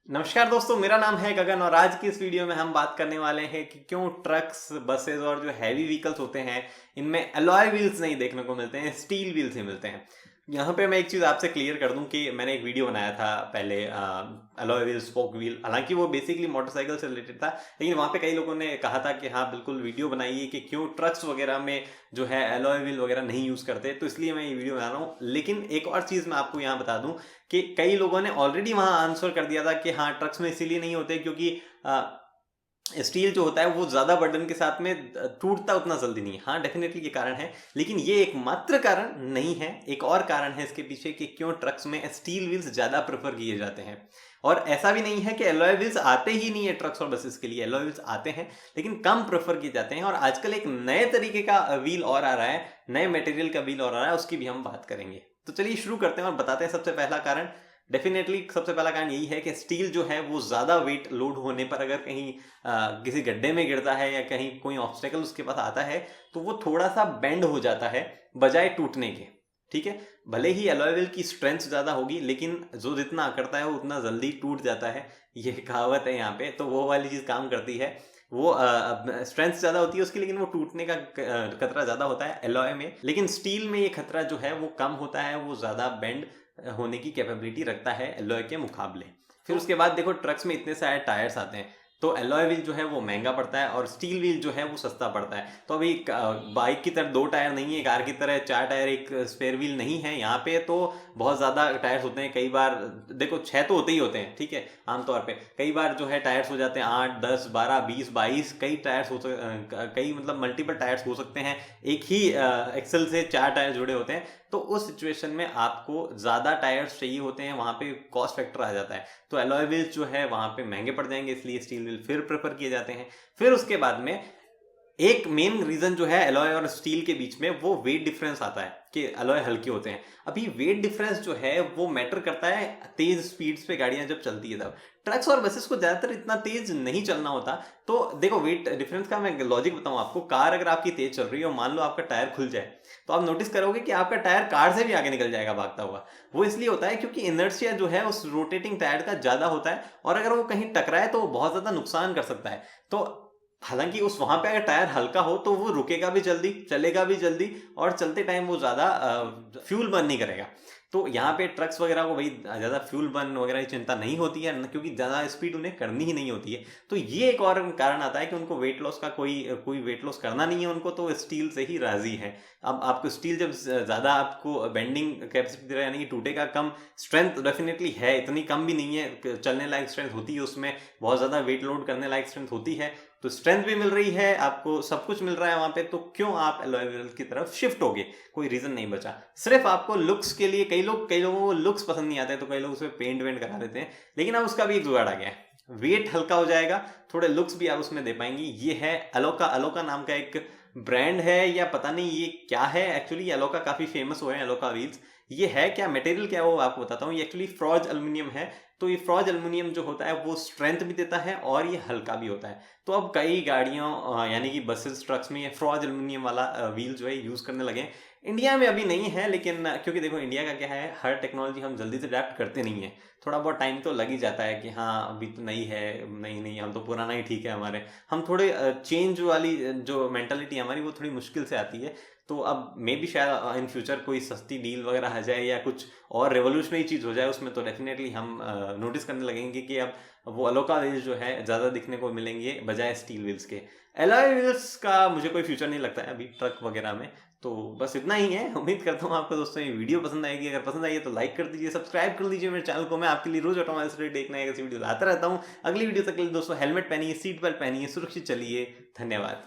नमस्कार दोस्तों, मेरा नाम है गगन और आज की इस वीडियो में हम बात करने वाले हैं कि क्यों ट्रक्स, बसेस और जो हैवी व्हीकल्स होते हैं इनमें अलॉय व्हील्स नहीं देखने को मिलते हैं, स्टील व्हील्स ही मिलते हैं। यहाँ पे मैं एक चीज़ आपसे क्लियर कर दूं कि मैंने एक वीडियो बनाया था पहले अलॉय व्हील, स्पोक व्हील, हालांकि वो बेसिकली मोटरसाइकिल से रिलेटेड था, लेकिन वहाँ पे कई लोगों ने कहा था कि हाँ बिल्कुल वीडियो बनाइए कि क्यों ट्रक्स वगैरह में जो है अलॉय व्हील वगैरह नहीं यूज़ करते, तो इसलिए मैं ये वीडियो बना रहा हूँ। लेकिन एक और चीज़ मैं आपको यहाँ बता दूँ कि कई लोगों ने ऑलरेडी वहाँ आंसर कर दिया था कि हाँ ट्रक्स में इसीलिए नहीं होते क्योंकि स्टील जो होता है वो ज़्यादा बर्डन के साथ में टूटता उतना जल्दी नहीं है। हाँ डेफिनेटली ये कारण है, लेकिन ये एकमात्र कारण नहीं है। एक और कारण है इसके पीछे कि क्यों ट्रक्स में स्टील व्हील्स ज़्यादा प्रेफर किए जाते हैं। और ऐसा भी नहीं है कि एलॉय व्हील्स आते ही नहीं है ट्रक्स और बसेस के लिए, एलॉय व्हील्स आते हैं लेकिन कम प्रेफर किए जाते हैं। और आजकल एक नए तरीके का व्हील और आ रहा है, नए मटेरियल का व्हील और आ रहा है, उसकी भी हम बात करेंगे। तो चलिए शुरू करते हैं और बताते हैं। सबसे पहला कारण, डेफिनेटली सबसे पहला कारण यही है कि स्टील जो है वो ज़्यादा वेट लोड होने पर अगर कहीं किसी गड्ढे में गिरता है या कहीं कोई ऑब्स्टेकल उसके पास आता है तो वो थोड़ा सा बेंड हो जाता है बजाय टूटने के। ठीक है, भले ही एलॉय व्हील की स्ट्रेंथ ज़्यादा होगी लेकिन जो जितना अकड़ता है वो उतना जल्दी टूट जाता है, ये कहावत है यहाँ पे। तो वो वाली चीज़ काम करती है। वो स्ट्रेंथ ज़्यादा होती है उसकी, लेकिन वो टूटने का खतरा ज़्यादा होता है एलॉय में। लेकिन स्टील में ये खतरा जो है वो कम होता है, वो ज़्यादा बेंड होने की कैपेबिलिटी रखता है एलॉय के मुकाबले। फिर उसके बाद देखो ट्रक्स में इतने सारे टायर्स आते हैं तो एलॉय व्हील जो है वो महंगा पड़ता है और स्टील व्हील जो है वो सस्ता पड़ता है। तो अभी बाइक की तरह दो टायर नहीं है, कार की तरह चार टायर एक स्पेयर व्हील नहीं है। यहाँ पे तो बहुत ज़्यादा टायर्स होते हैं, कई बार देखो 6 तो होते ही होते हैं, ठीक है, आमतौर पे। कई बार जो है टायर्स हो जाते हैं 8, 10, 12, 20, 22, कई टायर्स हो कई मतलब मल्टीपल टायर्स हो सकते हैं। एक ही एक्सल से 4 टायर जुड़े होते हैं, तो उस सिचुएशन में आपको ज़्यादा टायर्स चाहिए होते हैं, वहाँ पे कॉस्ट फैक्टर आ जाता है। तो एलॉय व्हील्स जो है वहाँ पे महंगे पड़ जाएंगे, इसलिए स्टील व्हील फिर प्रेफर किए जाते हैं। फिर उसके बाद में एक मेन रीजन जो है एलॉय और स्टील के बीच में, वो वेट डिफरेंस आता है कि एलॉय हल्के होते हैं। अभी वेट डिफरेंस जो है वो मैटर करता है तेज स्पीड्स पे गाड़ियां जब चलती है तब। ट्रक्स और बसेस को ज्यादातर इतना तेज नहीं चलना होता। तो देखो वेट डिफरेंस का मैं लॉजिक बताऊं आपको। कार अगर आपकी तेज चल रही है और मान लो आपका टायर खुल जाए तो आप नोटिस करोगे कि आपका टायर कार से भी आगे निकल जाएगा भागता हुआ। वो इसलिए होता है क्योंकि इनर्शिया जो है उस रोटेटिंग टायर का ज्यादा होता है, और अगर वो कहीं टकराए तो वो बहुत ज्यादा नुकसान कर सकता है। तो हालांकि उस वहां पे अगर टायर हल्का हो तो वो रुकेगा भी जल्दी, चलेगा भी जल्दी, और चलते टाइम वो ज्यादा फ्यूल बर्न नहीं करेगा। तो यहाँ पे ट्रक्स वगैरह को भाई ज्यादा फ्यूल बर्न वगैरह की चिंता नहीं होती है क्योंकि ज्यादा स्पीड उन्हें करनी ही नहीं होती है। तो ये एक और कारण आता है कि उनको वेट लॉस का कोई वेट लॉस करना नहीं है उनको, तो स्टील से ही राजी है। अब आपको स्टील जब ज्यादा आपको बेंडिंग कैपेसिटी दे रहा है, यानी कि टूटेगा कम, स्ट्रेंथ डेफिनेटली है, इतनी कम भी नहीं है, चलने लायक स्ट्रेंथ होती है उसमें, बहुत ज्यादा वेट लोड करने लायक स्ट्रेंथ होती है। तो स्ट्रेंथ भी मिल रही है आपको, सब कुछ मिल रहा है वहां पे, तो क्यों आप एलॉय व्हील की तरफ शिफ्ट होगे? कोई रीजन नहीं बचा। सिर्फ आपको लुक्स के लिए, कई लोगों को लुक्स पसंद नहीं आते तो कई लोग उसमें पेंट वेंट करा देते हैं, लेकिन अब उसका भी एक जुगाड़ आ गया है। वेट हल्का हो जाएगा, थोड़े लुक्स भी आप उसमें दे पाएंगे। ये है अलोका। अलोका नाम का एक ब्रांड है, या पता नहीं ये क्या है एक्चुअली। अलोका काफी फेमस हुए हैं अलोका व्हील्स। ये है क्या, मटेरियल क्या है वो आपको बताता हूँ। ये एक्चुअली फ्रॉज एल्यूमिनियम है। तो ये फ्रॉज एल्यूमिनियम जो होता है वो स्ट्रेंथ भी देता है और ये हल्का भी होता है। तो अब कई गाड़ियों यानी कि बसेस, ट्रक्स में ये फ्रॉज एल्यूमिनियम वाला व्हील जो है यूज करने लगे। इंडिया में अभी नहीं है, लेकिन क्योंकि देखो इंडिया का क्या है, हर टेक्नोलॉजी हम जल्दी से अडेप्ट करते नहीं है। थोड़ा बहुत टाइम तो लग ही जाता है कि हाँ अभी तो नई है, नहीं नहीं हम तो पुराना ही ठीक है हमारे। हम थोड़े चेंज वाली जो मेंटालिटी हमारी वो थोड़ी मुश्किल से आती है। तो अब मे भी शायद इन फ्यूचर कोई सस्ती डील वगैरह आ जाए या कुछ और रेवोल्यूशनरी चीज़ हो जाए उसमें, तो डेफिनेटली हम नोटिस करने लगेंगे कि अब वो अलोका व्हील्स जो है ज़्यादा दिखने को मिलेंगे बजाय स्टील व्हील्स के। एलॉय व्हील्स का मुझे कोई फ्यूचर नहीं लगता है अभी ट्रक वगैरह में। तो बस इतना ही है। उम्मीद करता हूँ आपको दोस्तों ये वीडियो पसंद आएगी। अगर पसंद आई है तो लाइक कर दीजिए, सब्सक्राइब कर दीजिए मेरे चैनल को। मैं आपके लिए रोज ऑटोमोबाइल से रिलेटेड एक नया ऐसी वीडियो लाता रहता हूँ। अगली वीडियो तक के लिए दोस्तों हेलमेट पहनिए, सीट बेल्ट पहनिए, सुरक्षित चलिए। धन्यवाद।